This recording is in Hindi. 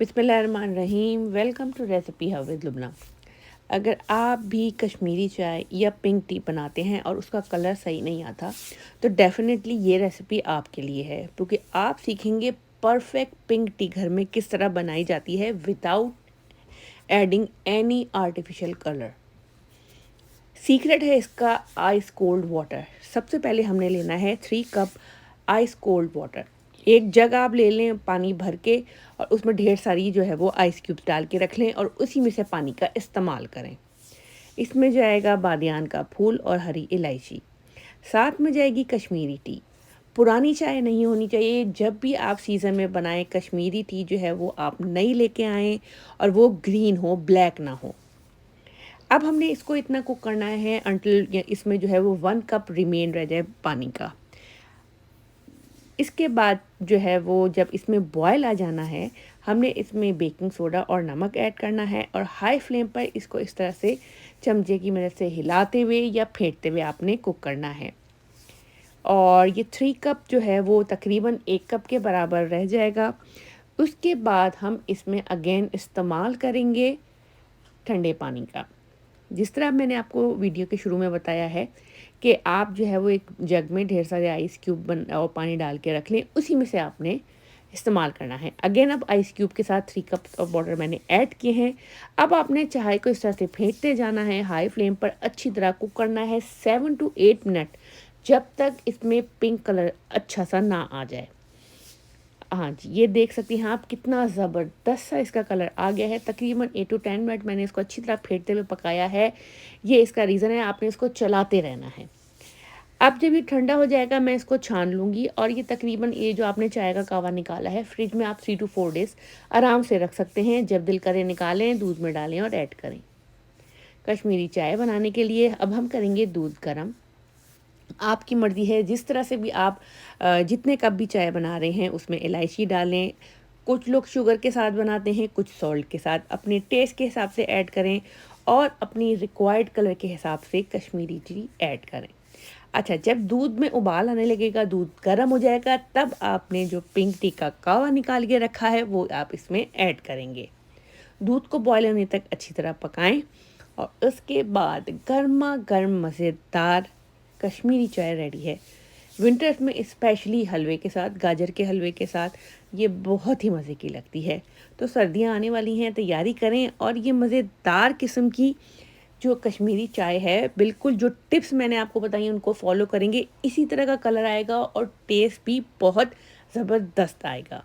बिस्मिल्लाहिर्रहमानिर्रहीम। Welcome to recipe hub with Lubna. अगर आप भी कश्मीरी चाय या पिंक टी बनाते हैं और उसका कलर सही नहीं आता तो डेफ़िनेटली ये रेसिपी आपके लिए है, क्योंकि आप सीखेंगे परफेक्ट पिंक टी घर में किस तरह बनाई जाती है without adding any artificial colour. Secret है इसका आइस कोल्ड वाटर। सबसे पहले हमने लेना है 3 कप आइस कोल्ड वाटर। एक जग आप ले लें पानी भर के और उसमें ढेर सारी जो है वो आइस क्यूब्स डाल के रख लें और उसी में से पानी का इस्तेमाल करें। इसमें जाएगा बादियान का फूल और हरी इलायची, साथ में जाएगी कश्मीरी टी। पुरानी चाय नहीं होनी चाहिए। जब भी आप सीज़न में बनाएं कश्मीरी टी जो है वो आप नई लेके आएँ और वो ग्रीन हो, ब्लैक ना हो। अब हमने इसको इतना कुक करना है अंटिल इसमें जो है वो 1 कप रिमेन रह जाए पानी का। इसके बाद जो है वो जब इसमें बॉयल आ जाना है, हमने इसमें बेकिंग सोडा और नमक ऐड करना है और हाई फ्लेम पर इसको इस तरह से चमचे की मदद से हिलाते हुए या फेंटते हुए आपने कुक करना है। और ये 3 कप जो है वो तकरीबन 1 कप के बराबर रह जाएगा। उसके बाद हम इसमें अगेन इस्तेमाल करेंगे ठंडे पानी का। जिस तरह मैंने आपको वीडियो के शुरू में बताया है कि आप जो है वो एक जग में ढेर सारे आइस क्यूब और पानी डाल के रख लें, उसी में से आपने इस्तेमाल करना है। अगेन अब आइस क्यूब के साथ 3 कप ऑफ वाटर मैंने ऐड किए हैं। अब आपने चाय को इस तरह से फेंटते जाना है, हाई फ्लेम पर अच्छी तरह कुक करना है 7 to 8 मिनट, जब तक इसमें पिंक कलर अच्छा सा ना आ जाए। हाँ जी, ये देख सकती हैं आप कितना ज़बरदस्त सा इसका कलर आ गया है। तकरीबन 8 to 10 मिनट मैंने इसको अच्छी तरह फेंटते हुए पकाया है। ये इसका रीज़न है, आपने इसको चलाते रहना है। अब जब ये ठंडा हो जाएगा मैं इसको छान लूँगी और ये तकरीबन ये जो आपने चाय का कावा निकाला है, फ्रिज में आप 3 to 4 डेज़ आराम से रख सकते हैं। जब दिल करे निकालें, दूध में डालें और ऐड करें। कश्मीरी चाय बनाने के लिए अब हम करेंगे दूध गर्म। आपकी मर्ज़ी है, जिस तरह से भी आप जितने कप भी चाय बना रहे हैं उसमें इलायची डालें। कुछ लोग शुगर के साथ बनाते हैं, कुछ सॉल्ट के साथ। अपने टेस्ट के हिसाब से ऐड करें और अपनी रिक्वायर्ड कलर के हिसाब से कश्मीरी टी ऐड करें। अच्छा, जब दूध में उबाल आने लगेगा, दूध गर्म हो जाएगा, तब आपने जो पिंक टी का कावा निकाल के रखा है वो आप इसमें ऐड करेंगे। दूध को बॉयल होने तक अच्छी तरह पकाएं और उसके बाद गर्मा गर्म मज़ेदार कश्मीरी चाय रेडी है। विंटर्स में स्पेशली हलवे के साथ, गाजर के हलवे के साथ ये बहुत ही मज़े की लगती है। तो सर्दियां आने वाली हैं, तैयारी करें और ये मज़ेदार किस्म की जो कश्मीरी चाय है, बिल्कुल जो टिप्स मैंने आपको बताई उनको फॉलो करेंगे, इसी तरह का कलर आएगा और टेस्ट भी बहुत ज़बरदस्त आएगा।